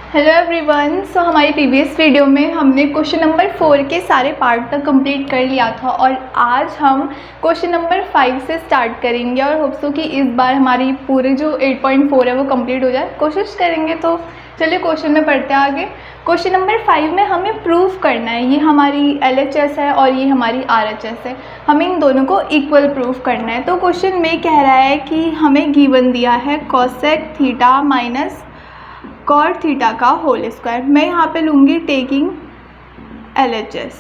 Hello everyone. सो हमारी previous video में हमने क्वेश्चन नंबर 4 के सारे पार्ट तक कंप्लीट कर लिया था और आज हम क्वेश्चन नंबर 5 से स्टार्ट करेंगे और होप सो कि इस बार हमारी पूरे जो 8.4 है वो कंप्लीट हो जाए, कोशिश करेंगे। तो चलिए क्वेश्चन में पढ़ते हैं आगे। क्वेश्चन नंबर 5 में हमें प्रूफ करना है, ये हमारी LHS है और ये हमारी RHS है, हमें इन दोनों को इक्वल प्रूफ करना है। तो क्वेश्चन में कह रहा है कि हमें गिवन दिया है cosec theta minus cot theta का होल स्क्वायर। मैं यहाँ पे लूँगी टेकिंग LHS,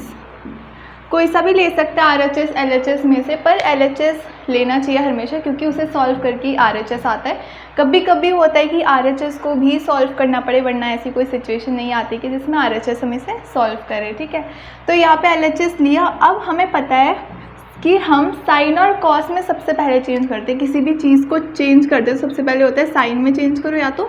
कोई सा भी ले सकता है RHS LHS में से, पर LHS लेना चाहिए हमेशा क्योंकि उसे सॉल्व करके RHS आता है। कभी कभी होता है कि RHS को भी सॉल्व करना पड़े, वरना ऐसी कोई सिचुएशन नहीं आती कि जिसमें RHS हम इसे सॉल्व करें। ठीक है, तो यहाँ पे LHS लिया। अब हमें पता है कि हम साइन और कॉस में सबसे पहले चेंज करते हैं, किसी भी चीज़ को चेंज करते हैं सबसे पहले होता है साइन में चेंज करो या तो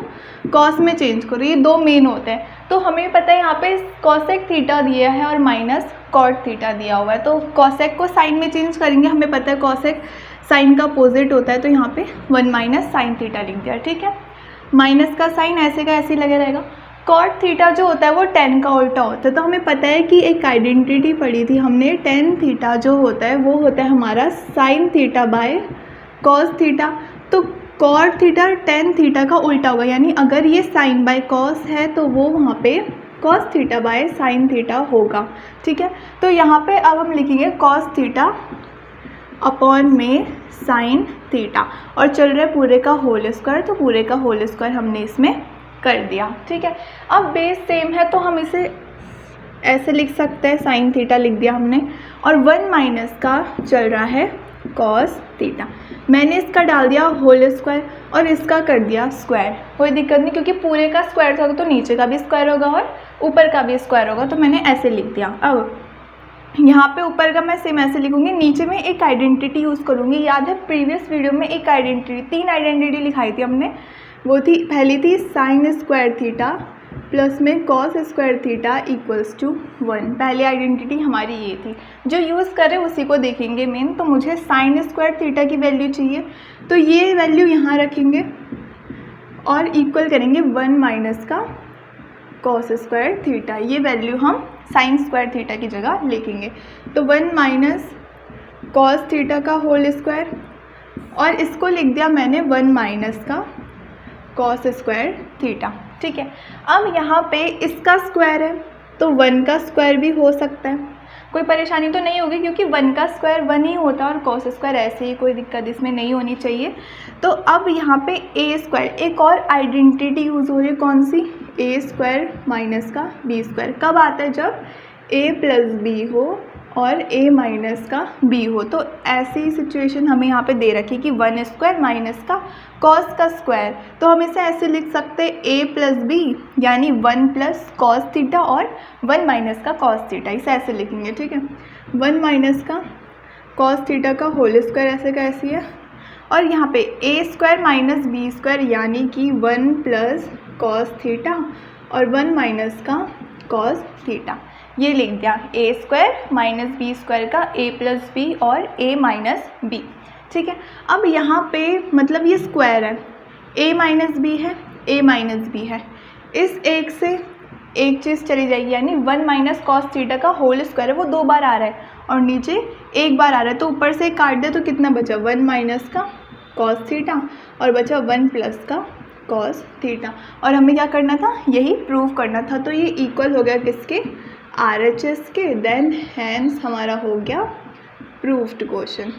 कॉस में चेंज करो, ये दो मेन होते हैं। तो हमें पता है यहाँ पे कॉसेक थीटा दिया है और माइनस कॉट थीटा दिया हुआ है, तो कॉसेक को साइन में चेंज करेंगे। हमें पता है कॉसेक साइन का अपोजिट होता है, तो यहाँ पे 1 माइनस साइन थीटा लिख दिया। ठीक है, माइनस का साइन ऐसे का ऐसे लगे रहेगा। कॉट थीटा जो होता है वो tan का उल्टा होता है, तो हमें पता है कि एक आइडेंटिटी पढ़ी थी हमने, tan थीटा जो होता है वो होता है हमारा sin theta by cos theta. तो कॉट थीटा tan थीटा का उल्टा होगा, यानी अगर ये sin बाय cos है तो वो वहाँ पे cos theta by sin theta होगा। ठीक है, तो यहाँ पे अब हम लिखेंगे cos थीटा अपॉन में sin थीटा और चल रहा है पूरे का होल स्क्वायर, तो पूरे का होल स्क्वायर हमने इसमें कर दिया। ठीक है, अब बेस सेम है तो हम इसे ऐसे लिख सकते हैं, साइन थीटा लिख दिया हमने, और 1 माइनस का चल रहा है कॉस थीटा। मैंने इसका डाल दिया होल स्क्वायर और इसका कर दिया स्क्वायर, कोई दिक्कत नहीं क्योंकि पूरे का स्क्वायर था तो नीचे का भी स्क्वायर होगा और ऊपर का भी स्क्वायर होगा, तो मैंने ऐसे लिख दिया। अब यहाँ पे ऊपर का मैं सेम ऐसे लिखूंगी, नीचे में एक आइडेंटिटी यूज़ करूँगी। याद है प्रीवियस वीडियो में एक आइडेंटिटी, 3 आइडेंटिटी लिखाई थी हमने, वो थी पहली थी साइन स्क्वायर थीटा प्लस में cos square theta equals to 1। पहली आइडेंटिटी हमारी ये थी, जो यूज़ करें उसी को देखेंगे मेन। तो मुझे साइन स्क्वायर थीटा की वैल्यू चाहिए, तो ये वैल्यू यहाँ रखेंगे और इक्वल करेंगे 1 माइनस का कॉस स्क्वायर थीटा। ये वैल्यू हम साइन स्क्वायर थीटा की जगह लिखेंगे, तो 1 माइनस कॉस थीटा का होल स्क्वायर, और इसको लिख दिया मैंने 1 माइनस का कॉस स्क्वायर थीटा। ठीक है, अब यहाँ पे इसका स्क्वायर है तो 1 का स्क्वायर भी हो सकता है, कोई परेशानी तो नहीं होगी क्योंकि 1 का स्क्वायर 1 ही होता है और कॉस स्क्वायर ऐसे ही, कोई दिक्कत इसमें नहीं होनी चाहिए। तो अब यहाँ पे ए स्क्वायर, एक और आइडेंटिटी यूज़ हो रही है, कौन सी, ए स्क्वायर माइनस का बी स्क्वायर। कब आता है, जब ए प्लस बी हो और a माइनस का b हो। तो ऐसी सिचुएशन हमें यहाँ पे दे रखी कि 1 स्क्वायर माइनस का कॉस का स्क्वायर, तो हम इसे ऐसे लिख सकते हैं a प्लस बी, यानी 1 प्लस कॉस थीटा और 1 माइनस का कॉस थीटा, इसे ऐसे लिखेंगे। ठीक है, 1 माइनस का कॉस थीटा का होल स्क्वायर ऐसे का ऐसी है, और यहाँ पे a square minus B square यानी कि 1 प्लस कॉस थीटा और 1 माइनस का कॉस थीटा, ये लिख दिया। ए स्क्वायर माइनस बी स्क्वायर का a प्लस बी और a माइनस बी। ठीक है, अब यहाँ पे मतलब ये स्क्वायर है, a माइनस बी है, a माइनस बी है, इस एक से एक चीज़ चली जाएगी, यानी 1 माइनस कॉस थीटा का होल स्क्वायर है वो 2 बार आ रहा है और नीचे 1 बार आ रहा है, तो ऊपर से काट दे तो कितना बचा, 1 माइनस का कॉस थीटा और बचा 1 प्लस का कॉस थीटा। और हमें क्या करना था, यही प्रूव करना था। तो ये इक्वल हो गया किसके, RHS के, देन हैंस हमारा हो गया प्रूफ्ड क्वेश्चन।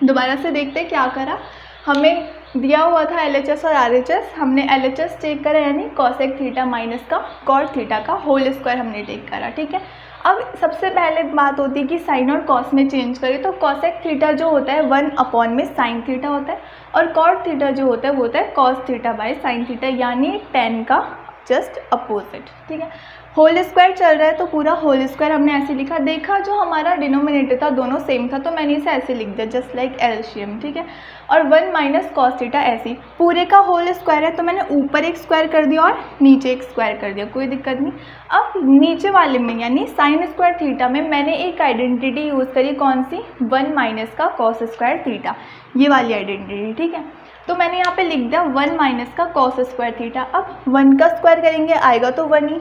दोबारा से देखते हैं क्या करा। हमें दिया हुआ था LHS और RHS, हमने LHS टेक करा यानी कॉसेक थीटा माइनस का कॉट थीटा का होल स्क्वायर हमने टेक करा। ठीक है, अब सबसे पहले बात होती है कि साइन और कॉस में चेंज करें, तो कॉसेक थीटा जो होता है 1 अपॉन में साइन थीटा होता है और कॉट थीटा जो होता है वो होता है cos theta by sine theta, यानी tan का जस्ट अपोजिट। ठीक है, होल स्क्वायर चल रहा है तो पूरा होल स्क्वायर हमने ऐसे लिखा। देखा जो हमारा डिनोमिनेटर था दोनों सेम था तो मैंने इसे ऐसे लिख दिया, जस्ट लाइक एलसीएम। ठीक है, और 1 माइनस कॉस थीटा ऐसे, पूरे का होल स्क्वायर है तो मैंने ऊपर एक स्क्वायर कर दिया और नीचे एक स्क्वायर कर दिया, कोई दिक्कत नहीं। अब नीचे वाले में यानी साइन स्क्वायर थीटा में मैंने एक आइडेंटिटी यूज़ करी, कौन सी, 1 माइनस का कॉस स्क्वायर थीटा, ये वाली आइडेंटिटी। ठीक है, तो मैंने यहाँ पे लिख दिया 1 माइनस का कॉस स्क्वायर थीटा। अब 1 का स्क्वायर करेंगे आएगा तो 1 ही,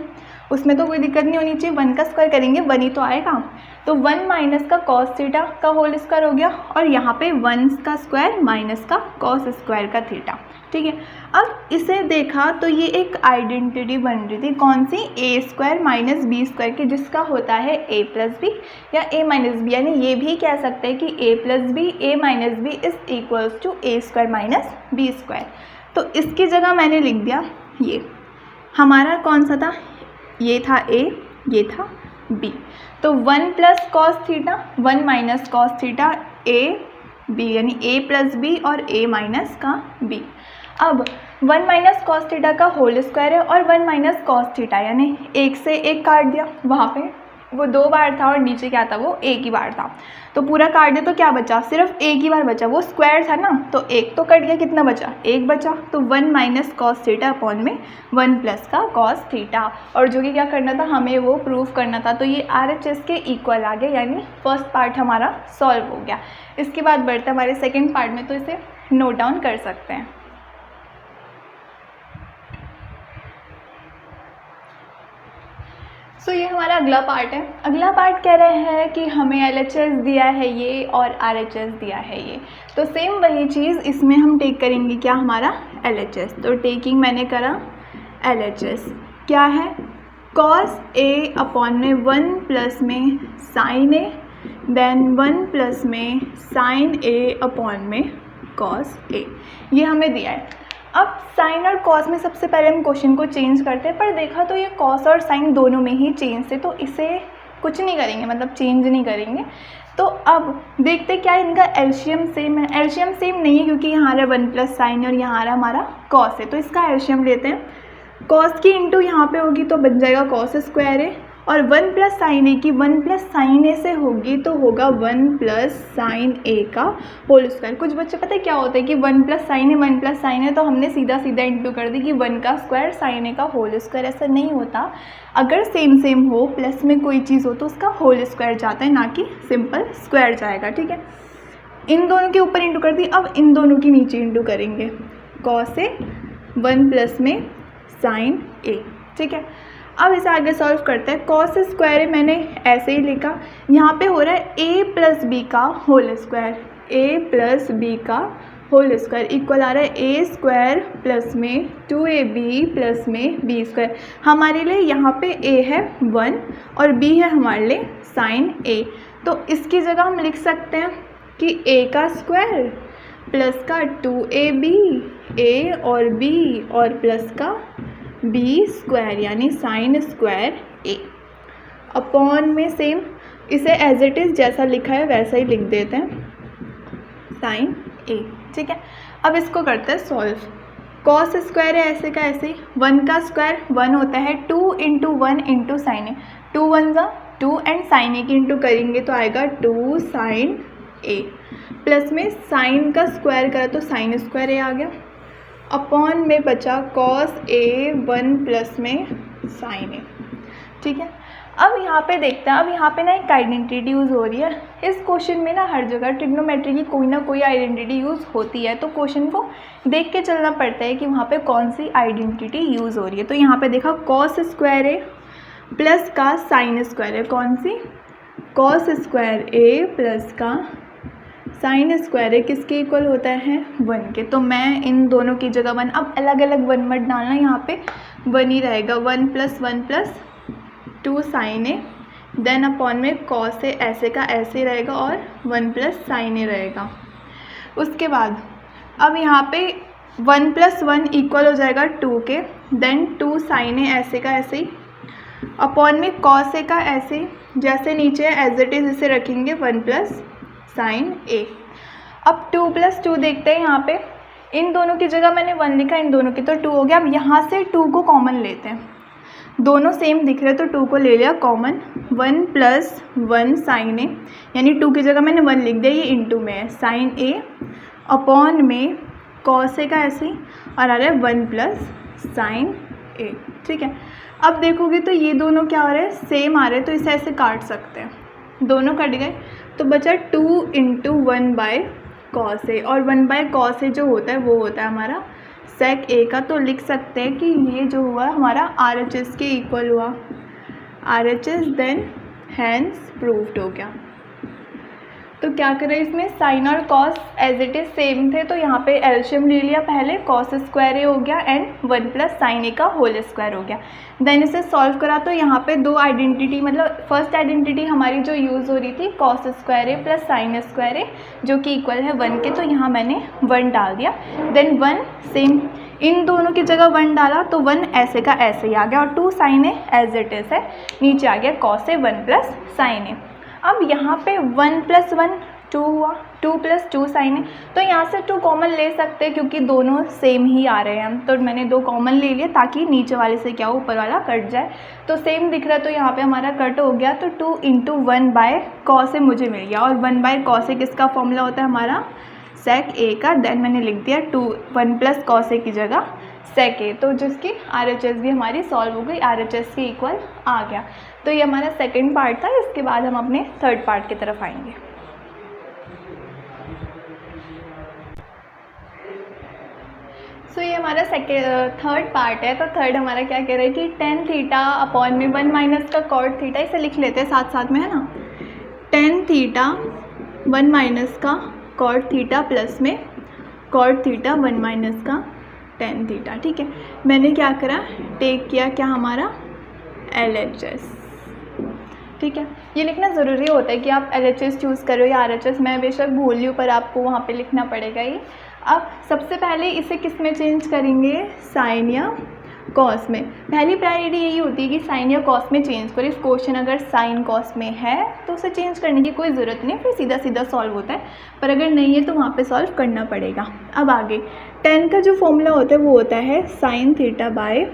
उसमें तो कोई दिक्कत नहीं होनी चाहिए, 1 का स्क्वायर करेंगे 1 ही तो आएगा। तो 1 माइनस का कॉस थीटा का होल स्क्वायर हो गया, और यहाँ पे 1 का स्क्वायर माइनस का कॉस स्क्वायर का थीटा। ठीक है, अब इसे देखा तो ये एक आइडेंटिटी बन रही थी, कौन सी, ए स्क्वायर माइनस बी स्क्वायर की, जिसका होता है ए प्लस बी या ए माइनस बी, यानी ये भी कह सकते हैं कि A plus B A minus B is equals to A square minus B square. तो इसकी जगह मैंने लिख दिया ये हमारा कौन सा था, ये था ए, ये था बी। तो 1 plus cos theta 1 minus cos theta A B, यानी ए प्लस बी और ए माइनस का बी। अब 1 माइनस कॉस थीटा का होल स्क्वायर है और 1 माइनस कॉस थीटा, यानी एक से एक काट दिया, वहाँ पे वो 2 बार था और नीचे क्या था, वो एक ही बार था, तो पूरा काट दिया तो क्या बचा, सिर्फ एक ही बार बचा, वो स्क्वायर था ना, तो एक तो कट गया, कितना बचा, एक बचा। तो 1 माइनस कॉस थीटा अपॉन में 1 प्लस का कॉस थीटा, और जो कि क्या करना था, हमें वो प्रूफ करना था। तो ये RHS के इक्वल आ गया, यानी फर्स्ट पार्ट हमारा सॉल्व हो गया। इसके बाद बढ़ते हमारे सेकेंड पार्ट में, तो इसे नोट डाउन कर सकते हैं। तो ये हमारा अगला पार्ट है। अगला पार्ट कह रहे हैं कि हमें LHS दिया है ये और RHS दिया है ये, तो सेम वही चीज़ इसमें हम टेक करेंगे, क्या, हमारा LHS। तो टेकिंग मैंने करा LHS, क्या है, कॉस ए अपॉन में 1 प्लस में साइन ए, देन 1 प्लस में साइन ए अपॉन में कॉस ए, ये हमें दिया है। अब साइन और कॉस में सबसे पहले हम क्वेश्चन को चेंज करते हैं, पर देखा तो ये कॉस और साइन दोनों में ही चेंज थे, तो इसे कुछ नहीं करेंगे, मतलब चेंज नहीं करेंगे। तो अब देखते क्या इनका एलसीएम सेम है। एलसीएम सेम नहीं है क्योंकि यहाँ रहा 1 प्लस साइन और यहाँ रहा हमारा कॉस है, तो इसका एलसीएम लेते हैं। कॉस की इंटू यहाँ पे होगी तो बन जाएगा कॉस स्क्वायर है, और 1 प्लस साइन ए की 1 प्लस साइन ए से होगी तो होगा 1 प्लस साइन ए का होल स्क्वायर। कुछ बच्चे पता है क्या होता है कि 1 प्लस साइन है 1 प्लस साइन है, तो हमने सीधा सीधा इंटू कर दी कि 1 का स्क्वायर साइन ए का होल स्क्वायर। ऐसा नहीं होता, अगर सेम सेम हो, प्लस में कोई चीज़ हो तो उसका होल स्क्वायर जाता है, ना कि सिंपल स्क्वायर जाएगा। ठीक है, इन दोनों के ऊपर इंटू कर दी, अब इन दोनों के नीचे इंटू करेंगे, कॉस ए 1 प्लस में साइन ए। ठीक है, अब इसे आगे सॉल्व करते हैं। कॉस स्क्वायर मैंने ऐसे ही लिखा, यहाँ पे हो रहा है ए प्लस बी का होल स्क्वायर, ए प्लस बी का होल स्क्वायर इक्वल आ रहा है ए स्क्वायर प्लस में 2ab प्लस में बी स्क्वायर। हमारे लिए यहाँ पे a है 1 और b है हमारे लिए साइन a, तो इसकी जगह हम लिख सकते हैं कि a का स्क्वायर प्लस का 2ab, a और b और प्लस का b स्क्वायर, यानी साइन स्क्वायर a अपॉन में सेम इसे एज इट इज़ जैसा लिखा है वैसा ही लिख देते हैं, साइन a। ठीक है, अब इसको करते हैं सॉल्व। कॉस स्क्वायर है ऐसे का ऐसे ही, 1 का स्क्वायर 1 होता है, 2 इंटू 1 इंटू साइन ए, 2 1 ज़ा 2 एंड साइन ए की इंटू करेंगे तो आएगा 2 साइन ए, प्लस में साइन का स्क्वायर करा तो साइन स्क्वायर ए आ गया, अपॉन में बचा कॉस ए 1 प्लस में साइन ए। ठीक है, अब यहाँ पे देखते हैं, अब यहाँ पे ना एक आइडेंटिटी यूज़ हो रही है। इस क्वेश्चन में ना हर जगह ट्रिग्नोमेट्री की कोई ना कोई आइडेंटिटी यूज़ होती है, तो क्वेश्चन को देख के चलना पड़ता है कि वहाँ पे कौन सी आइडेंटिटी यूज़ हो रही है। तो यहाँ पे देखा कॉस स्क्वायर ए प्लस का साइन स्क्वायर है, कौन सी, कॉस स्क्वायर ए प्लस का साइन स्क्वायर है, किसके इक्वल होता है 1 के। तो मैं इन दोनों की जगह 1, अब अलग अलग 1 मत डालना, यहाँ पे 1 ही रहेगा, 1 प्लस 2 साइन ए, देन अपॉन में कॉस ए ऐसे का ऐसे रहेगा और 1 प्लस साइन ए रहेगा। उसके बाद अब यहाँ पे 1 प्लस 1 इक्वल हो जाएगा 2 के, देन 2 साइन ए ऐसे का ऐसे ही, अपॉन में कॉस ए का ऐसे जैसे नीचे एज इट इज़ इसे रखेंगे 1 प्लस साइन ए। अब 2 प्लस 2 देखते हैं, यहाँ पे इन दोनों की जगह मैंने 1 लिखा, इन दोनों की, तो 2 हो गया। अब यहाँ से 2 को कॉमन लेते हैं, दोनों सेम दिख रहे तो 2 को ले लिया कॉमन, 1 प्लस 1 साइन ए, यानी 2 की जगह मैंने 1 लिख दिया, ये इंटू में है साइन ए, अपॉन में कॉस ए का ऐसे ही और आ रहा है 1 प्लस साइन ए। ठीक है, अब देखोगे तो ये दोनों क्या हो रहे हैं, सेम आ रहे हैं, तो इसे ऐसे काट सकते हैं, दोनों कट गए तो बचा 2 इंटू 1 बाय कॉस ए, और 1/cos ए जो होता है वो होता है हमारा sec a का। तो लिख सकते हैं कि ये जो हुआ हमारा RHS के इक्वल हुआ, RHS देन हैंस प्रूव्ड हो गया। तो क्या करें, इसमें साइन और cos as it is same थे, तो यहाँ पे एलशियम ले लिया पहले, कॉस स्क्वायर ए हो गया एंड 1 प्लस साइन ए का होल स्क्वायर हो गया। देन इसे सॉल्व करा तो यहाँ पे दो आइडेंटिटी, मतलब फर्स्ट आइडेंटिटी हमारी जो यूज़ हो रही थी कॉस स्क्वायर ए प्लस साइन स्क्वायर ए जो कि इक्वल है 1 के, तो यहाँ मैंने 1 डाल दिया। देन 1 सेम इन दोनों की जगह 1 डाला तो 1 ऐसे का ऐसे ही आ गया, और 2 sine A as it is है, नीचे आ गया cos A 1 plus sine A. अब यहाँ पे 1 प्लस 1 2 हुआ, 2 प्लस 2 साइन है, तो यहाँ से 2 कॉमन ले सकते हैं क्योंकि दोनों सेम ही आ रहे हैं, तो मैंने 2 कॉमन ले लिया ताकि नीचे वाले से क्या हो, ऊपर वाला कट जाए। तो सेम दिख रहा है तो यहाँ पे हमारा कट हो गया, तो 2 इंटू 1/cos ए मुझे मिल गया, और 1/cos ए किसका फॉर्मूला होता है हमारा sec a का। देन मैंने लिख दिया 1 प्लस cos ए की जगह sec a, तो जिसकी RHS भी हमारी सॉल्व हो गई, RHS के इक्वल आ गया। तो ये हमारा सेकेंड पार्ट था, इसके बाद हम अपने थर्ड पार्ट की तरफ आएंगे। सो ये हमारा थर्ड पार्ट है। तो थर्ड हमारा क्या कह रहा है कि tan थीटा अपॉन में 1 माइनस का cot थीटा, इसे लिख लेते हैं साथ साथ में, है ना। tan थीटा 1 माइनस का cot थीटा प्लस में cot थीटा 1 माइनस का tan थीटा। ठीक है, मैंने क्या करा, टेक किया क्या हमारा LHS। ठीक है, ये लिखना ज़रूरी होता है कि आप LHS चूज़ करो या RHS, मैं बेशक भूल लूँ पर आपको वहाँ पे लिखना पड़ेगा ही। अब सबसे पहले इसे किस में चेंज करेंगे, साइन या कॉस में। पहली प्रायोरिटी यही होती है कि साइन या कॉस में चेंज करो। इफ क्वेश्चन अगर साइन कॉस में है तो उसे चेंज करने की कोई ज़रूरत नहीं, फिर सीधा सीधा सॉल्व होता है, पर अगर नहीं है तो वहाँ पे सॉल्व करना पड़ेगा। अब आगे tan का जो फॉर्मूला होता है वो होता है sign theta by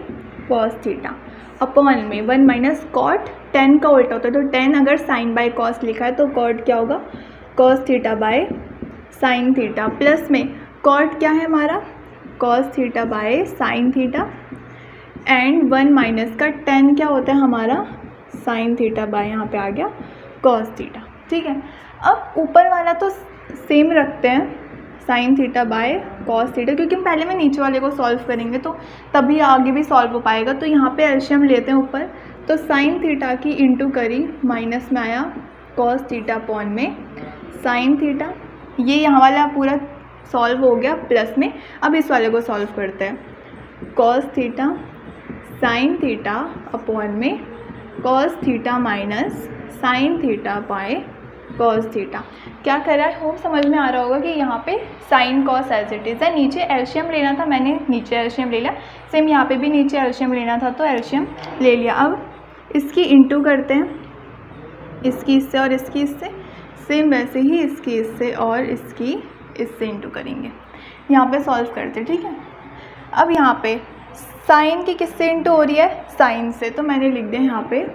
cos theta upon में 1 माइनस कॉट, tan का उल्टा होता है, तो tan अगर साइन बाय कॉस लिखा है तो कॉट क्या होगा, cos theta by sine theta plus में कॉट क्या है हमारा, cos theta by sine theta and 1 minus का tan क्या होता है हमारा, साइन थीटा बाय यहाँ पे आ गया कॉस थीटा। ठीक है, अब ऊपर वाला तो सेम रखते हैं, sign theta by cos theta, क्योंकि हम पहले में नीचे वाले को सॉल्व करेंगे तो तभी आगे भी सॉल्व हो पाएगा। तो यहाँ पे एलशियम लेते हैं ऊपर, तो साइन थीटा की इंटू करी, माइनस में आया कॉस थीटा अपॉन में साइन थीटा, ये यहाँ वाला पूरा सॉल्व हो गया प्लस में। अब इस वाले को सॉल्व करते हैं, cos theta sine theta upon में cos theta minus sine theta by cos theta. क्या कर रहा है, होप समझ में आ रहा होगा कि यहाँ पे sine cos as it is है, नीचे एलशियम लेना था, मैंने नीचे एलशियम ले लिया, सेम यहाँ पे भी नीचे एलशियम लेना था तो एलशियम ले लिया। अब इसकी इंटू करते हैं, इसकी इससे और इसकी इससे, सेम वैसे ही इसकी इससे और इसकी इससे इंटू करेंगे, यहाँ पे सॉल्व करते हैं। ठीक है, अब यहाँ पे साइन की किससे इंटू हो रही है, साइन से, तो मैंने लिख दिया यहाँ पे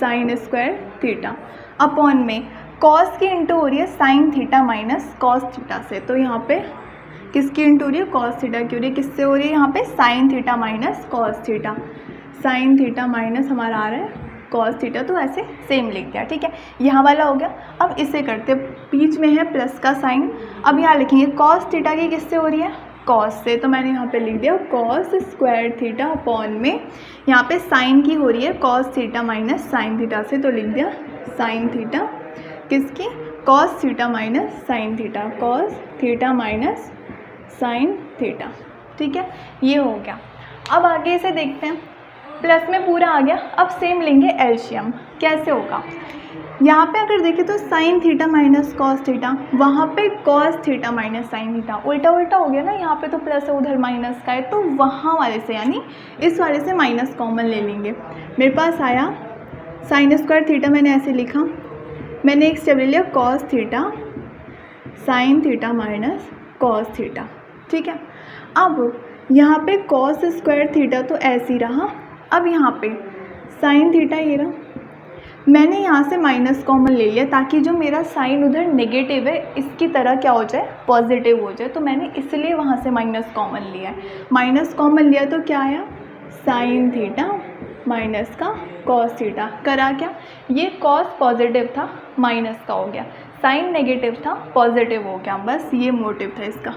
साइन स्क्वायर थीटा अपॉन में कॉस की इंटू हो रही है sign theta minus cos theta से, तो यहाँ पे किसकी इंटू हो रही है, कॉस थीटा की हो रही है, किससे हो रही है यहाँ पे sign theta minus cos theta, sine theta minus हमारा आ रहा है कॉस थीटा, तो ऐसे सेम लिख दिया। ठीक है, यहाँ वाला हो गया। अब इसे करते, बीच में है प्लस का साइन, अब यहाँ लिखेंगे कॉस थीटा की किससे हो रही है, कॉस से, तो मैंने यहाँ पे लिख दिया कॉस स्क्वायर थीटा अपॉन में यहाँ पे साइन की हो रही है cos theta minus sine theta से, तो लिख दिया साइन थीटा किसकी, cos theta minus sine theta, cos theta minus sine theta. ठीक है, ये हो गया। अब आगे इसे देखते हैं, प्लस में पूरा आ गया। अब सेम लेंगे एलशियम, कैसे होगा, यहाँ पे अगर देखें तो sine theta minus cos theta, वहाँ पे cos theta minus sine theta, उल्टा उल्टा हो गया ना, यहाँ पे तो प्लस है उधर माइनस का है, तो वहाँ वाले से यानी इस वाले से माइनस कॉमन ले लेंगे। मेरे पास आया साइन स्क्वायर थीटा, मैंने ऐसे लिखा, मैंने एक स्टेप ले लिया cos theta sine theta minus cos theta. ठीक है, अब यहाँ पे कॉस स्क्वायर थीटा तो ऐसे ही रहा, अब यहाँ पे साइन थीटा ये रहा, मैंने यहाँ से माइनस कॉमन ले लिया ताकि जो मेरा साइन उधर नेगेटिव है इसकी तरह क्या हो जाए, पॉजिटिव हो जाए, तो मैंने इसलिए वहाँ से माइनस कॉमन लिया है। माइनस कॉमन लिया तो क्या आया, साइन थीटा माइनस का कॉस थीटा, करा क्या, ये कॉस पॉजिटिव था माइनस का हो गया, साइन नेगेटिव था पॉजिटिव हो गया, बस ये मोटिव था इसका।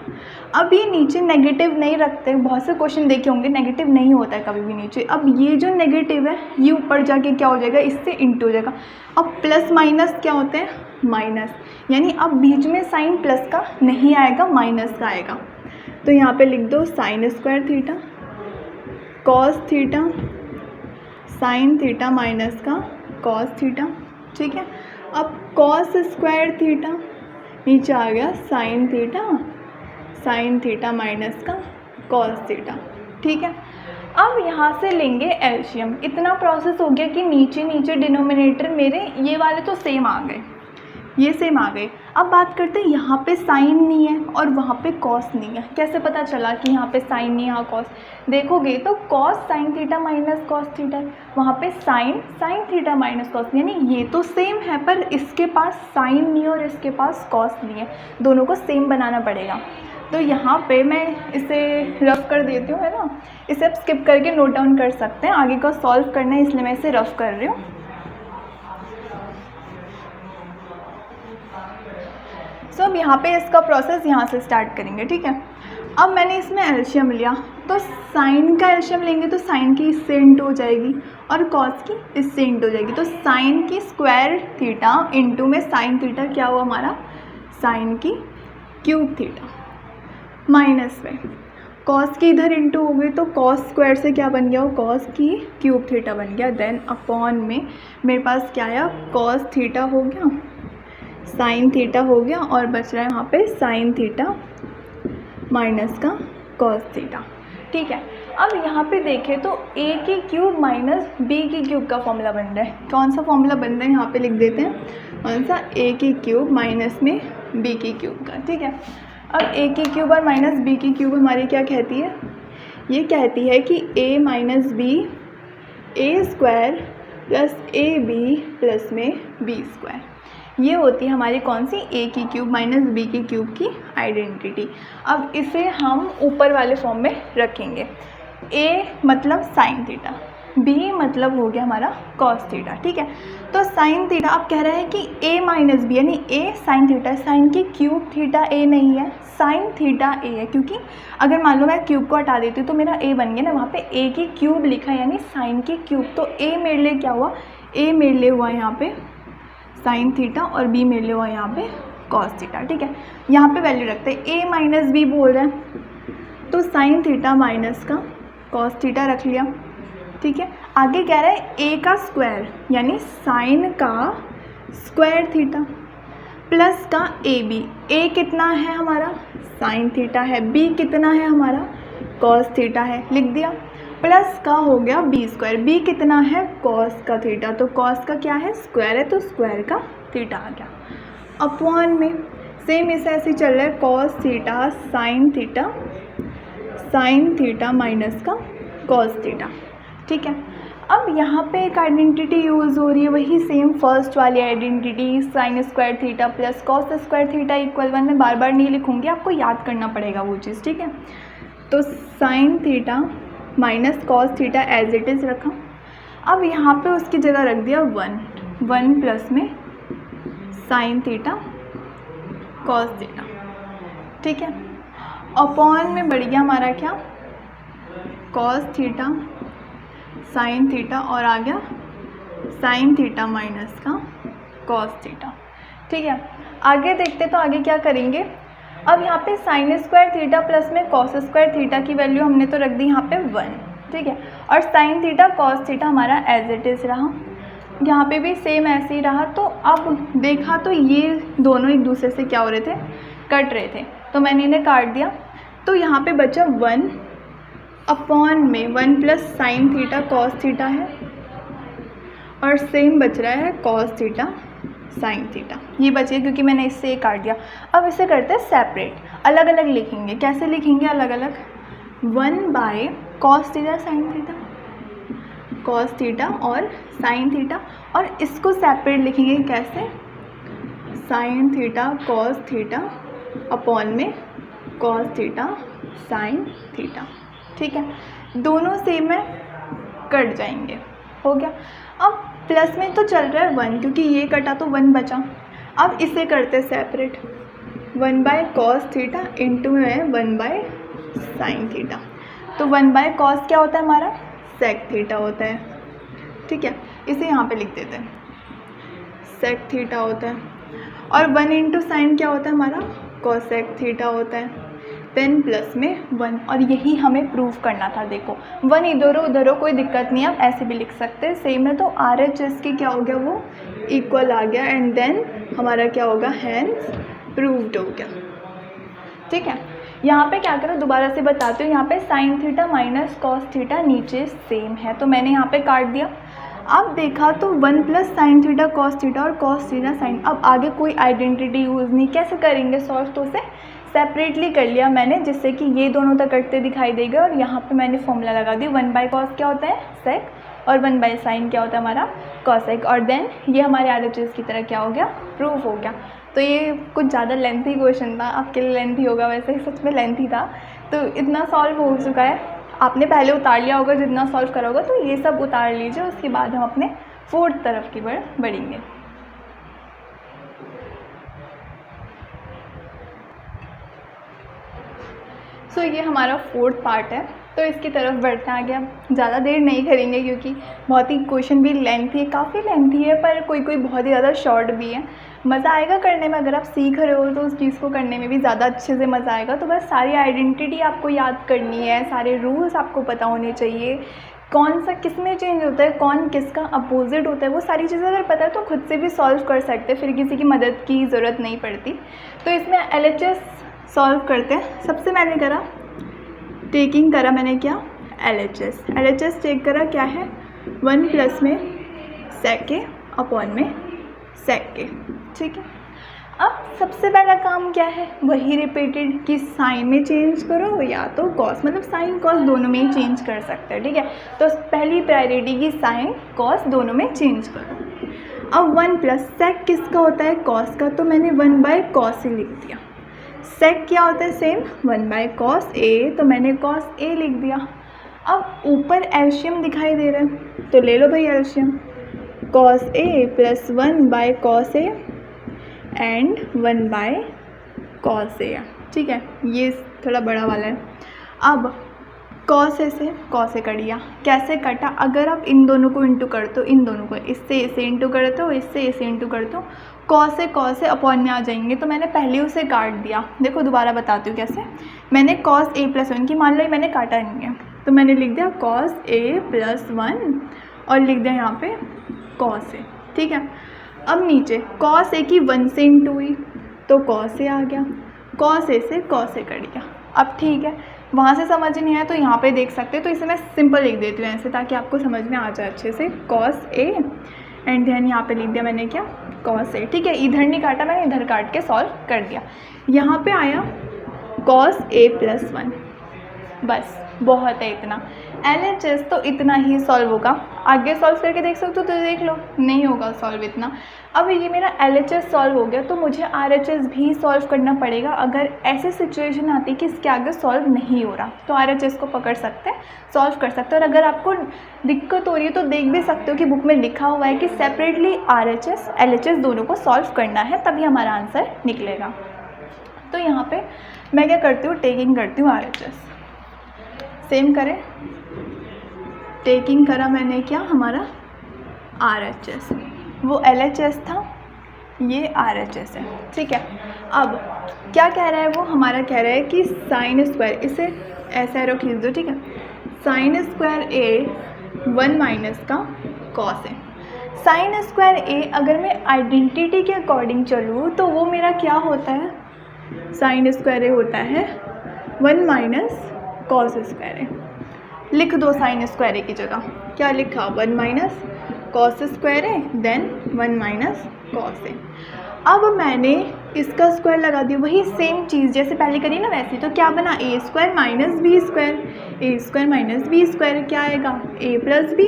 अब ये नीचे नेगेटिव नहीं रखते, बहुत से क्वेश्चन देखे होंगे नेगेटिव नहीं होता है कभी भी नीचे। अब ये जो नेगेटिव है ये ऊपर जाके क्या हो जाएगा, इससे इंटू हो जाएगा। अब प्लस माइनस क्या होते हैं, माइनस, यानी अब बीच में साइन प्लस का नहीं आएगा, माइनस का आएगा। तो यहाँ पे लिख दो sign square theta cos theta sine theta minus का कॉस थीटा, ठीक है। अब कॉस स्क्वायर थीटा नीचे आ गया साइन थीटा माइनस का कॉस थीटा, ठीक है। अब यहाँ से लेंगे एलसीएम। इतना प्रोसेस हो गया कि नीचे नीचे डिनोमिनेटर मेरे ये वाले तो सेम आ गए, ये सेम आ गए। अब बात करते हैं यहाँ पे साइन नहीं है और वहाँ पे कॉस नहीं है। कैसे पता चला कि यहाँ पे साइन नहीं है यहाँ कॉस, देखोगे तो cos sine theta minus cos theta, वहाँ पे साइन थीटा माइनस कॉस, यानी ये तो सेम है पर इसके पास साइन नहीं है और इसके पास कॉस नहीं है, दोनों को सेम बनाना पड़ेगा। तो यहाँ पे मैं इसे रफ कर देती हूँ, है ना। इसे आप स्किप करके नोट डाउन कर सकते हैं, आगे का सॉल्व करना है इसलिए मैं इसे रफ कर रही हूँ। सो अब यहाँ पे इसका प्रोसेस यहाँ से स्टार्ट करेंगे, ठीक है। अब मैंने इसमें एलसीएम लिया, तो साइन का एलसीएम लेंगे तो साइन की इससे इंटू हो जाएगी और कॉस की इससे इंटू हो जाएगी। तो साइन की स्क्वायर थीटा इंटू में साइन थीटा क्या हुआ हमारा, साइन की क्यूब थीटा माइनस में कॉस की इधर इंटू हो गई तो कॉस स्क्वायर से क्या बन गया, वो कॉस की क्यूब थीटा बन गया। देन अपॉन में मेरे पास क्या आया, कॉस थीटा हो गया, साइन थीटा हो गया और बच रहा है यहाँ पे साइन थीटा माइनस का कॉस थीटा, ठीक है। अब यहाँ पे देखें तो a की क्यूब माइनस b की क्यूब का फॉर्मूला बन रहा है। कौन सा फॉर्मूला बन रहा है यहाँ पे लिख देते हैं, कौन सा, a की क्यूब माइनस में b की क्यूब का, ठीक है। अब a की क्यूब और माइनस b की क्यूब हमारी क्या कहती है, ये कहती है कि a minus b a square plus A B plus में b स्क्वायर, ये होती है हमारी कौन सी, a की क्यूब माइनस b की क्यूब की आइडेंटिटी। अब इसे हम ऊपर वाले फॉर्म में रखेंगे। a मतलब साइन थीटा, b मतलब हो गया हमारा कॉस थीटा, ठीक है। तो साइन थीटा अब कह रहा है कि a माइनस बी यानी a साइन थीटा, साइन की क्यूब थीटा a नहीं है, साइन थीटा a है, क्योंकि अगर मान लो मैं क्यूब को हटा देती हूँ तो मेरा a बन गया ना, वहाँ पे a की क्यूब लिखा है यानी साइन की क्यूब। तो a मेरे लिए क्या हुआ, a मेरे लिए हुआ यहाँ पे साइन थीटा और b मेरे लिए हुआ यहाँ पे कॉस थीटा, ठीक है। यहाँ पे वैल्यू रखते हैं, a माइनस बी बोल रहे हैं तो साइन थीटा माइनस का कॉस थीटा रख लिया, ठीक है। आगे कह रहा है a का स्क्वायर यानी साइन का स्क्वायर थीटा प्लस का a कितना है हमारा, साइन थीटा है, b कितना है हमारा, कॉस थीटा है, लिख दिया। प्लस का हो गया b स्क्वायर, b कितना है, कॉस का थीटा, तो कॉस का क्या है, स्क्वायर है, तो स्क्वायर का थीटा आ गया। अपॉन में सेम इसे ऐसे चल रहा है, cos theta sine theta minus का कॉस थीटा, ठीक है। अब यहाँ पे एक आइडेंटिटी यूज़ हो रही है, वही सेम फर्स्ट वाली identity, sign square theta plus cos square theta equal 1। मैं बार बार नहीं लिखूँगी, आपको याद करना पड़ेगा वो चीज़, ठीक है। तो sine theta minus cos theta as it is रखा। अब यहाँ पे उसकी जगह रख दिया 1 प्लस में साइन थीटा कॉस थीटा, ठीक है। अपॉन में बढ़ गया हमारा क्या, कॉस थीटा साइन थीटा और आ गया साइन थीटा माइनस का कॉस थीटा, ठीक है। आगे देखते तो आगे क्या करेंगे। अब यहाँ पे साइन स्क्वायर थीटा प्लस में कॉस स्क्वायर थीटा की वैल्यू हमने तो रख दी यहाँ पे 1, ठीक है। और साइन थीटा कॉस थीटा हमारा एज इट इज़ रहा, यहाँ पे भी सेम ऐसे ही रहा। तो अब देखा तो ये दोनों एक दूसरे से क्या हो रहे थे, कट रहे थे, तो मैंने इन्हें काट दिया। तो यहाँ पे बचा 1 अपॉन में 1 plus sine theta cos theta है और सेम बच रहा है कॉस थीटा साइन थीटा, ये बचे क्योंकि मैंने इससे एक काट दिया। अब इसे करते हैं सेपरेट, अलग अलग लिखेंगे। कैसे लिखेंगे अलग अलग, 1 bye cos theta sine theta, cos theta और साइन थीटा, और इसको सेपरेट लिखेंगे कैसे, sine theta cos theta upon में कॉस थीटा साइन थीटा, ठीक है। दोनों सेम है, कट जाएंगे, हो गया। अब प्लस में तो चल रहा है 1 क्योंकि ये कटा तो 1 बचा। अब इसे करते सेपरेट, 1/cos थीटा इंटू है 1/sin थीटा। तो 1/cos क्या होता है हमारा, sec थीटा होता है, ठीक है। इसे यहाँ पे लिख देते हैं, sec थीटा होता है। और 1 इंटू साइन क्या होता है हमारा, cosec थीटा होता है। देन प्लस में 1, और यही हमें प्रूव करना था। देखो 1 इधर उधर कोई दिक्कत नहीं है, आप ऐसे भी लिख सकते हैं, सेम है। तो RHS की क्या हो गया, वो इक्वल आ गया, एंड देन हमारा क्या होगा, हैंस प्रूव्ड हो गया, ठीक है। यहाँ पे क्या करो, दोबारा से बताती हूँ, यहाँ पे sign theta minus cos theta नीचे सेम है, तो मैंने यहाँ पे काट दिया। अब देखा तो 1 plus sine theta cos theta और कॉस थीटा साइन। अब आगे कोई आइडेंटिटी यूज़ नहीं, कैसे करेंगे सॉल्व, तो उसे सेपरेटली कर लिया मैंने, जिससे कि ये दोनों तक कटते दिखाई देगा। और यहाँ पे मैंने फॉर्मूला लगा दी, 1/cos क्या होता है, सेक, और 1/sin क्या होता है हमारा, कॉसेक। और देन ये हमारे RHS की तरह क्या हो गया, प्रूफ हो गया। तो ये कुछ ज़्यादा लेंथी क्वेश्चन था, आपके लिए लेंथी होगा, वैसे सच में लेंथी था। तो इतना सॉल्व हो चुका है, आपने पहले उतार लिया होगा जितना सॉल्व करा होगा, तो ये सब उतार लीजिए, उसके बाद हम अपने 4th तरफ की बढ़ेंगे। सो ये हमारा 4th पार्ट है, तो इसकी तरफ बढ़ते हैं आगे। हम ज़्यादा देर नहीं करेंगे क्योंकि बहुत ही क्वेश्चन भी लेंथी है, काफ़ी लेंथी है, पर कोई कोई बहुत ही ज़्यादा शॉर्ट भी है। मज़ा आएगा करने में, अगर आप सीख रहे हो तो उस चीज़ को करने में भी ज़्यादा अच्छे से मज़ा आएगा। तो बस सारी आइडेंटिटी आपको याद करनी है, सारे रूल्स आपको पता होने चाहिए, कौन सा किस में चेंज होता है, कौन किसका अपोजिट होता है, वो सारी चीज़ें अगर पता है तो खुद से भी सॉल्व कर सकते हैं, फिर किसी की मदद की ज़रूरत नहीं पड़ती। तो इसमें LHS सॉल्व करते हैं। सबसे मैंने करा टेकिंग करा, मैंने क्या, LHS चेक करा, क्या है, 1 प्लस में सेक के अपॉन में सेक के, ठीक है। अब सबसे पहला काम क्या है, वही रिपीटेड कि साइन में चेंज करो या तो कॉस, मतलब साइन कॉस दोनों में ही चेंज कर सकते हैं, ठीक है। तो पहली प्रायोरिटी की साइन कॉस दोनों में चेंज करो। अब 1 प्लस सेक किसका होता है, कॉस का, तो मैंने 1/cos ही लिख दिया। सेक क्या होता है, सेम 1/cos A, तो मैंने cos A लिख दिया। अब ऊपर एल्शियम दिखाई दे रहा है, तो ले लो भाई एल्शियम, cos A plus 1/cos A and 1/cos A, ठीक है। ये थोड़ा बड़ा वाला है। अब cos A से cos A कट गया, कैसे कटा, अगर आप इन दोनों को इंटू करते हो, इन दोनों को इससे इसे इंटू करते हो, इससे इसे इंटू करते हो, cos से अपॉन में आ जाएंगे, तो मैंने पहले उसे काट दिया। देखो दोबारा बताती हूँ कैसे, मैंने cos A प्लस 1 की, मान लो मैंने काटा नहीं है, तो मैंने लिख दिया cos A प्लस 1 और लिख दिया यहाँ पे cos A, ठीक है। अब नीचे cos A की 1 से इंटू हुई तो cos A आ गया, cos A से cos A कट गया। अब ठीक है, वहाँ से समझ नहीं आया तो यहाँ पे देख सकते हैं, तो इसे मैं सिंपल लिख देती हूँ ऐसे, ताकि आपको समझ में आ जाए अच्छे से, cos A एंड देन यहाँ पे लिख दिया मैंने क्या, cos A, ठीक है। इधर नहीं काटा मैंने, इधर काट के सॉल्व कर दिया। यहाँ पे आया cos A प्लस 1, बस बहुत है इतना। LHS तो इतना ही सॉल्व होगा, आगे सॉल्व करके देख सकते हो तो देख लो, नहीं होगा सॉल्व इतना। अब ये मेरा LHS सॉल्व हो गया, तो मुझे RHS भी सॉल्व करना पड़ेगा। अगर ऐसी सिचुएशन आती है कि इसके आगे सॉल्व नहीं हो रहा, तो RHS को पकड़ सकते हैं, सॉल्व कर सकते हैं। और अगर आपको दिक्कत हो रही है तो देख भी सकते हो कि बुक में लिखा हुआ है कि सेपरेटली RHS LHS दोनों को सॉल्व करना है, तभी हमारा आंसर निकलेगा। तो यहाँ पे मैं क्या करती हूँ, टेकिंग करती हूँ RHS, सेम करें, टेकिंग करा मैंने क्या, हमारा RHS, वो LHS था, ये RHS है, ठीक है। अब क्या कह रहा है वो, हमारा कह रहा है कि साइन स्क्वायर, इसे ऐसा एरो खींच दो, ठीक है, साइन स्क्वायर A 1 माइनस का कॉस है। साइन स्क्वायर A अगर मैं आइडेंटिटी के अकॉर्डिंग चलूँ तो वो मेरा क्या होता है, साइन स्क्वायर A होता है 1 माइनस कॉस स्क्वायर A। लिख दो साइन स्क्वायर A की जगह, क्या लिखा, 1 minus cos square A then 1 minus cos A। अब मैंने इसका स्क्वायर लगा दिया, वही सेम चीज़ जैसे पहले करी ना वैसे, तो क्या बना, A square minus B square, A square minus B square क्या आएगा, A प्लस B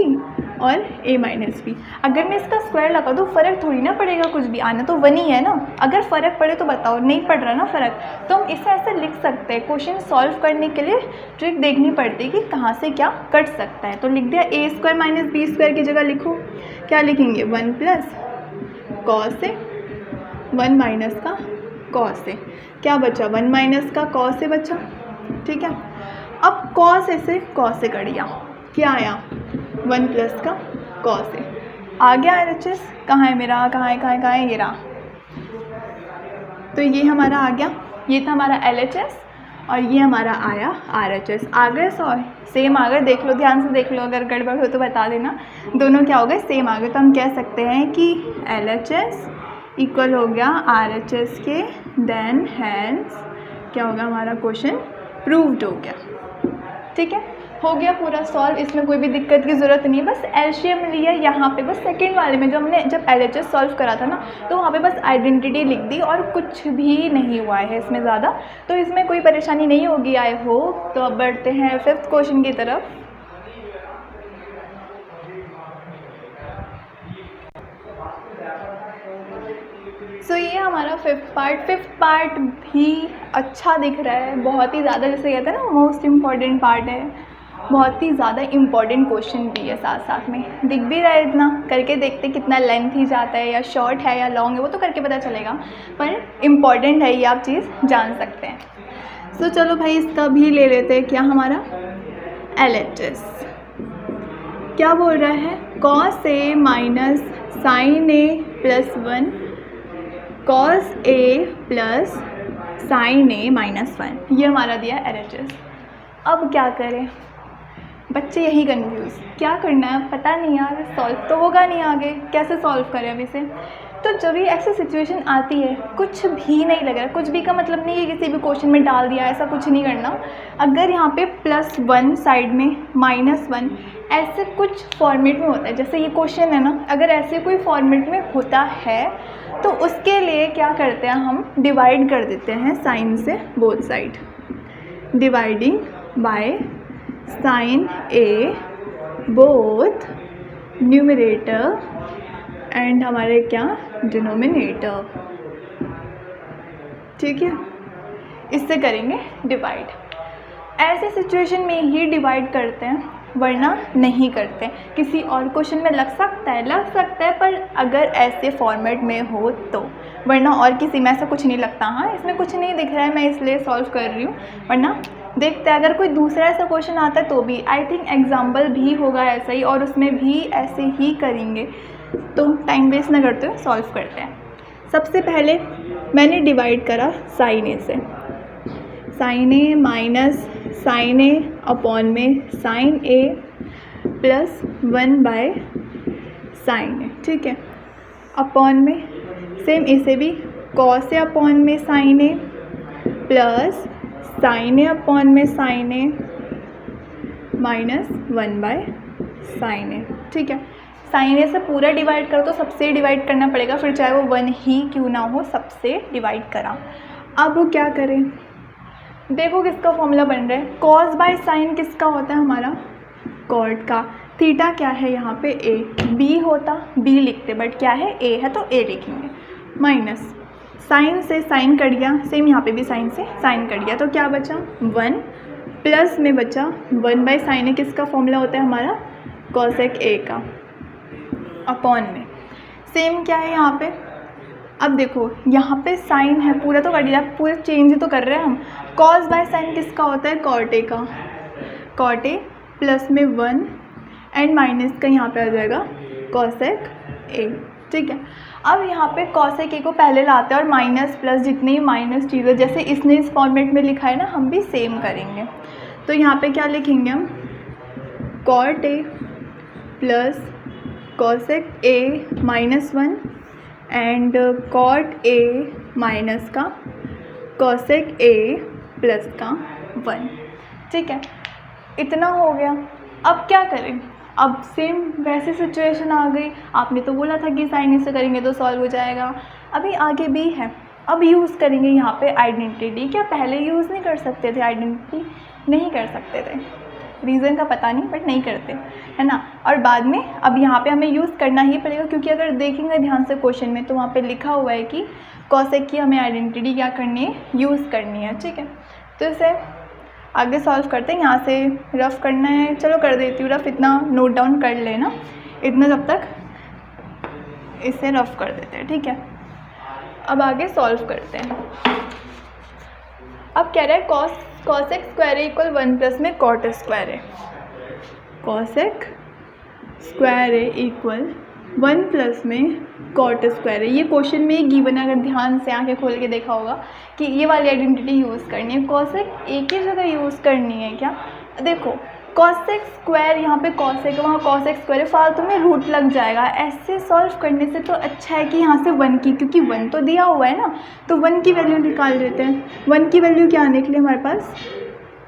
और A माइनस B। अगर मैं इसका स्क्वायर लगा दूँ फ़र्क थोड़ी ना पड़ेगा, कुछ भी आना तो 1 ही है ना। अगर फ़र्क पड़े तो बताओ, नहीं पड़ रहा ना फ़र्क, तो हम इसे ऐसे लिख सकते हैं। क्वेश्चन सॉल्व करने के लिए ट्रिक देखनी पड़ती है कि कहाँ से क्या कट सकता है। तो लिख दिया A square minus B square की जगह लिखो, क्या लिखेंगे, 1 प्लस कॉस A 1 माइनस का कॉस ए, क्या बचा 1 माइनस का कॉस ए बचा, ठीक है। अब कॉस ए से कॉस ए कट गया, क्या आया 1 प्लस का कॉस ए, आ गया RHS, कहाँ है मेरा, कहाँ है ये रहा, तो ये हमारा आ गया, ये था हमारा LHS और ये हमारा आया RHS। आ गए सेम आ गए, देख लो ध्यान से देख लो, अगर गड़बड़ हो तो बता देना, दोनों क्या हो गए सेम आ गए। तो हम कह सकते हैं कि LHS इक्वल हो गया RHS के, देन हैंस क्या होगा हमारा क्वेश्चन प्रूव्ड हो गया, ठीक है। हो गया पूरा सॉल्व, इसमें कोई भी दिक्कत की ज़रूरत नहीं है, बस एलसीएम लिया यहाँ पे, बस सेकंड वाले में जो हमने जब LHS सॉल्व करा था ना, तो वहाँ पे बस आइडेंटिटी लिख दी और कुछ भी नहीं हुआ है इसमें ज़्यादा, तो इसमें कोई परेशानी नहीं होगी आई होप। तो अब बढ़ते हैं 5th क्वेश्चन की तरफ। सो ये हमारा 5th पार्ट भी अच्छा दिख रहा है, बहुत ही ज़्यादा, जैसे कहते हैं ना मोस्ट इम्पॉर्टेंट पार्ट है, बहुत ही ज़्यादा इम्पॉर्टेंट क्वेश्चन भी है, साथ साथ में दिख भी रहा है। इतना करके देखते कितना लेंथ ही जाता है, या शॉर्ट है या लॉन्ग है, वो तो करके पता चलेगा, पर इम्पॉर्टेंट है ये, आप चीज़ जान सकते हैं। सो चलो भाई इसका भी ले लेते हैं, क्या हमारा LHS क्या बोल रहा है, cos A minus sin A plus 1 cos A plus sin A minus 1, ये हमारा दिया LHS। अब क्या करें, बच्चे यही कन्फ्यूज़, क्या करना है पता नहीं यार, सॉल्व तो होगा नहीं आगे, कैसे सॉल्व करें अब इसे। तो जब भी ऐसी सिचुएशन आती है, कुछ भी नहीं लग रहा, कुछ भी का मतलब नहीं है किसी भी क्वेश्चन में डाल दिया, ऐसा कुछ नहीं करना। अगर यहाँ पे +1 साइड में -1 ऐसे कुछ फॉर्मेट में होता है, जैसे ये क्वेश्चन है ना, अगर ऐसे कोई फॉर्मेट में होता है तो उसके लिए क्या करते हैं, हम डिवाइड कर देते हैं साइन से both side, dividing by sin A both numerator and हमारे क्या डिनोमिनेटर, ठीक है, इससे करेंगे डिवाइड। ऐसे सिचुएशन में ही डिवाइड करते हैं, वरना नहीं करते। किसी और क्वेश्चन में लग सकता है पर अगर ऐसे फॉर्मेट में हो तो, वरना और किसी में ऐसा कुछ नहीं लगता। हाँ इसमें कुछ नहीं दिख रहा है, मैं इसलिए सॉल्व कर रही हूँ, वरना देखते हैं अगर कोई दूसरा ऐसा क्वेश्चन आता है तो भी आई थिंक एग्जाम्पल भी होगा ऐसा ही, और उसमें भी ऐसे ही करेंगे। तो टाइम वेस्ट ना करते हुए सॉल्व करते हैं। सबसे पहले मैंने डिवाइड करा साइन ए से, sine A minus sine A upon में sine A plus 1 by sine A, ठीक है, अपॉन में सेम इसे भी कॉस ए अपॉन में sine A plus sine A upon में sine A minus 1 by sine A, ठीक है। साइन ए से पूरा डिवाइड करो तो सबसे डिवाइड करना पड़ेगा, फिर चाहे वो 1 ही क्यों ना हो, सबसे डिवाइड करा। अब वो क्या करें, देखो किसका फॉर्मूला बन रहा है, कॉस बाय साइन किसका होता है हमारा, कॉट का। थीटा क्या है यहाँ पे ए, बी होता बी लिखते, बट क्या है ए है तो ए लिखेंगे, माइनस साइन से साइन कट गया, सेम यहाँ पे भी साइन से साइन कट गया, तो क्या बचा 1 प्लस में बचा 1 बाय साइन ए, किसका फॉर्मूला होता है हमारा कॉसेक ए का, अपॉन में सेम क्या है यहाँ पे। अब देखो यहाँ पे साइन है, पूरा तो कट गया, पूरा चेंज तो कर रहे हैं हम। कॉस बाय साइन किसका होता है कॉट ए का, कॉट ए प्लस में 1 एंड माइनस का यहाँ पे आ जाएगा कॉसेक ए, ठीक है। अब यहाँ पे कॉसेक ए को पहले लाते हैं और माइनस प्लस जितनी माइनस चीज़ें, जैसे इसने इस फॉर्मेट में लिखा है ना, हम भी सेम करेंगे। तो यहाँ पे क्या लिखेंगे हम, cot A plus cosec A minus 1 and cot A minus का कॉसेक ए प्लस का 1, ठीक है। इतना हो गया। अब क्या करें, अब सेम वैसी सिचुएशन आ गई, आपने तो बोला था कि साइन से करेंगे तो सॉल्व हो जाएगा, अभी आगे भी है। अब यूज़ करेंगे यहाँ पे आइडेंटिटी। क्या पहले यूज़ नहीं कर सकते थे आइडेंटिटी? नहीं कर सकते थे, रीज़न का पता नहीं बट नहीं करते, है ना। और बाद में अब यहाँ पे हमें यूज़ करना ही पड़ेगा, क्योंकि अगर देखेंगे ध्यान से क्वेश्चन में तो वहाँ पे लिखा हुआ है कि कॉसेक की हमें आइडेंटिटी क्या करनी है, यूज़ करनी है, ठीक है। तो इसे आगे सॉल्व करते हैं। यहाँ से रफ़ करना है, चलो कर देती हूँ रफ़, इतना नोट डाउन कर लेना, इतना जब तक इसे रफ़ कर देते हैं, ठीक है। अब आगे सॉल्व करते हैं। अब कह रहा है कॉसेक स्क्वायर ए इक्वल 1 प्लस में कॉट स्क्वायर है। कॉसेक स्क्वायर ए इक्वल 1 प्लस में कॉट स्क्वायर है। ये क्वेश्चन में एक गिवन है, अगर ध्यान से आंखें खोल के देखा होगा कि ये वाली आइडेंटिटी यूज़ करनी है। कॉसेक एक ही जगह यूज़ करनी है क्या? देखो कॉसेक स्क्वायर, यहाँ पे कॉसेक वहाँ कॉसेक स्क्वायर है, फालतू में रूट लग जाएगा। ऐसे सॉल्व करने से तो अच्छा है कि यहाँ से 1 की, क्योंकि 1 तो दिया हुआ है ना, तो 1 की वैल्यू निकाल लेते हैं। 1 की वैल्यू क्या आने के लिए हमारे पास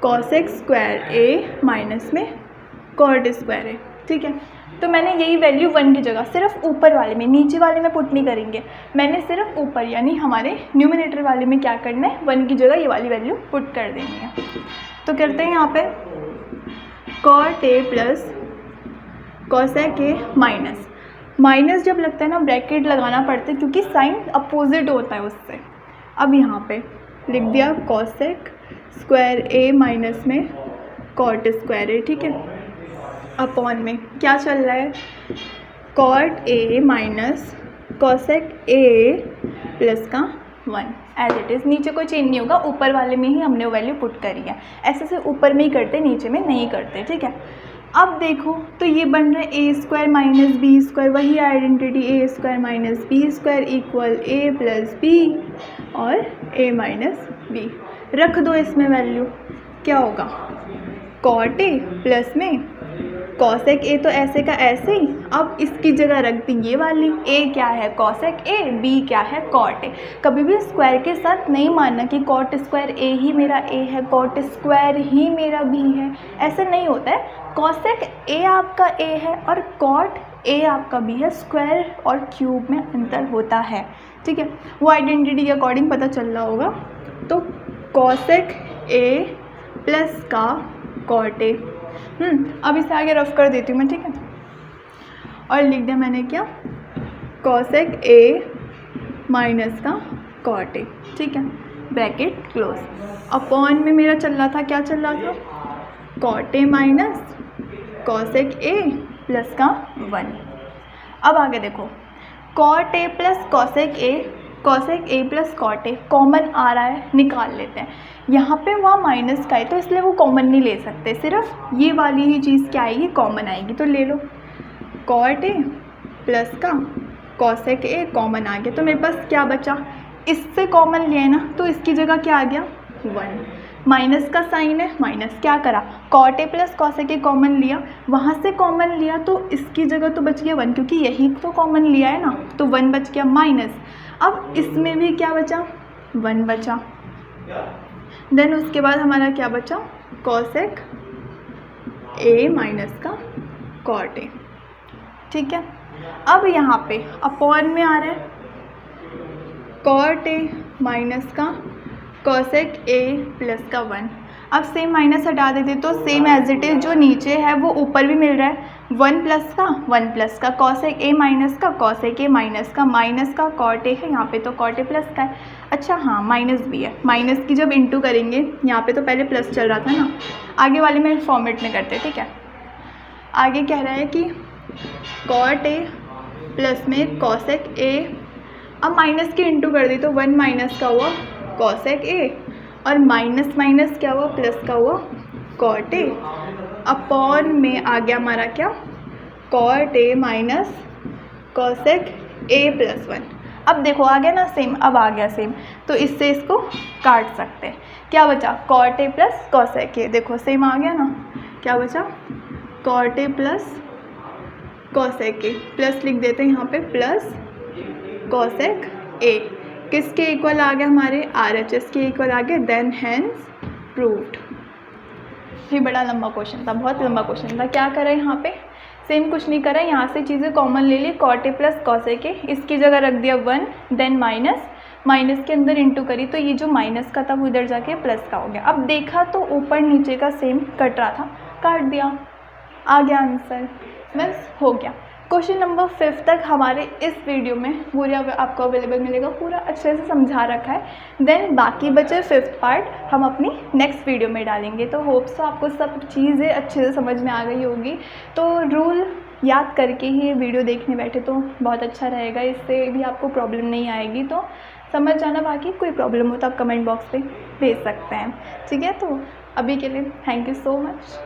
कॉसेक स्क्वायर ए माइनस में कॉट स्क्वायर है। ठीक है, तो मैंने यही वैल्यू 1 की जगह सिर्फ ऊपर वाले में, नीचे वाले में पुट नहीं करेंगे, मैंने सिर्फ ऊपर यानी हमारे न्यूमिनेटर वाले में क्या करना है, 1 की जगह ये वाली वैल्यू पुट कर देनी है। तो करते हैं यहाँ पे cot A plus cosec A minus, minus जब लगता है ना ब्रैकेट लगाना पड़ता है क्योंकि साइन अपोजिट होता है उससे। अब यहाँ पे लिख दिया कॉसेक स्क्वायर ए माइनस में कॉट स्क्वायर ए। ठीक है, अपॉन में क्या चल रहा है, cot A minus cosec A plus का 1 एज इट इज़। नीचे कोई चेंज नहीं होगा, ऊपर वाले में ही हमने वो वैल्यू पुट करी है। ऐसे से ऊपर में ही करते, नीचे में नहीं करते। ठीक है, अब देखो तो ये बन रहा है A square minus B square, वही identity A square minus B square equal A plus B और ए माइनस बी। रख दो इसमें वैल्यू, क्या होगा कॉट ए प्लस में कॉसेक ए, तो ऐसे का ऐसे ही। अब इसकी जगह रख दी ये वाली, ए क्या है कॉसेक ए, बी क्या है कॉट ए। कभी भी स्क्वायर के साथ नहीं मानना कि कॉट स्क्वायर ए ही मेरा ए है, कॉट स्क्वायर ही मेरा बी है, ऐसे नहीं होता है। कॉसेक ए आपका ए है और कॉट ए आपका बी है, स्क्वायर और क्यूब में अंतर होता है। ठीक है, वो आइडेंटिटी के अकॉर्डिंग पता चल रहा होगा। तो कॉसेक ए प्लस का कॉट ए, अब इसे आगे रफ कर देती हूँ मैं। ठीक है, और लिख दिया मैंने क्या कॉसेक ए माइनस का कॉट ए। ठीक है, ब्रैकेट क्लोज। अपॉन में मेरा चल रहा था, क्या चल रहा था, cot A minus cosec A plus का 1। अब आगे देखो cot A plus cosec A plus cot A common आ रहा है, निकाल लेते हैं। यहाँ पे वहाँ माइनस का है तो इसलिए वो कॉमन नहीं ले सकते, सिर्फ ये वाली ही चीज़ क्या आएगी कॉमन आएगी। तो ले लो कॉट ए प्लस का कॉसेक ए कॉमन आ गया, तो मेरे पास क्या बचा, इससे कॉमन लिया है ना, तो इसकी जगह क्या आ गया 1। माइनस का साइन है, माइनस क्या करा, cot A plus cosec A common लिया, वहाँ से कॉमन लिया तो इसकी जगह तो बच गया 1, क्योंकि यही तो कॉमन लिया है ना, तो 1 बच गया माइनस। अब इसमें भी क्या बचा 1 बचा, देन उसके बाद हमारा क्या बचा कॉसेक ए माइनस का कॉट ए। ठीक है, अब यहाँ पे अपॉन में आ रहा है कॉट ए माइनस का कॉसेक ए प्लस का 1। अब सेम माइनस हटा देते तो सेम एज इट इज़ जो नीचे है वो ऊपर भी मिल रहा है, 1 प्लस का कॉसेक ए माइनस का कॉसेक ए माइनस का कॉट ए है, यहाँ पे तो कॉट ए प्लस का है। अच्छा हाँ, माइनस भी है, माइनस की जब इंटू करेंगे, यहाँ पे तो पहले प्लस चल रहा था ना, आगे वाले में फॉर्मेट में करते। ठीक है, आगे कह रहा है कि कॉट ए प्लस में कॉसेक ए, अब माइनस की इंटू कर दी तो 1 माइनस का हुआ कॉसेक ए और माइनस माइनस क्या हुआ प्लस का हुआ कॉट ए। अपॉन में आ गया हमारा क्या cot A minus cosec A plus 1। अब देखो आ गया ना सेम, अब आ गया सेम, तो इससे इसको काट सकते हैं। क्या बचा cot A plus cosec A, देखो सेम आ गया ना, क्या बचा cot A plus cosec A, plus लिख देते हैं यहाँ पे प्लस कॉसेक ए, किसके इक्वल आ गया हमारे RHS के इक्वल आ गया, देन हैंस प्रूव्ड। ये बड़ा लंबा क्वेश्चन था, बहुत लंबा क्वेश्चन था। क्या करा यहाँ पे, सेम कुछ नहीं करा, यहाँ से चीज़ें कॉमन ले ली, cot A plus cosec A, इसकी जगह रख दिया 1, देन माइनस के अंदर इंटू करी तो ये जो माइनस का था वो इधर जाके प्लस का हो गया। अब देखा तो ऊपर नीचे का सेम कट रहा था, काट दिया, आ गया आंसर, बस हो गया। क्वेश्चन नंबर 5 तक हमारे इस वीडियो में पूरा आपको अवेलेबल मिलेगा, पूरा अच्छे से समझा रखा है। देन बाकी बचे 5th पार्ट हम अपनी नेक्स्ट वीडियो में डालेंगे। तो होप्स आपको सब चीज़ें अच्छे से समझ में आ गई होगी। तो रूल याद करके ही वीडियो देखने बैठे तो बहुत अच्छा रहेगा, इससे भी आपको प्रॉब्लम नहीं आएगी। तो समझ जाना। बाकी कोई प्रॉब्लम हो तो आप कमेंट बॉक्स पे भेज सकते हैं, ठीक है। तो अभी के लिए थैंक यू सो मच।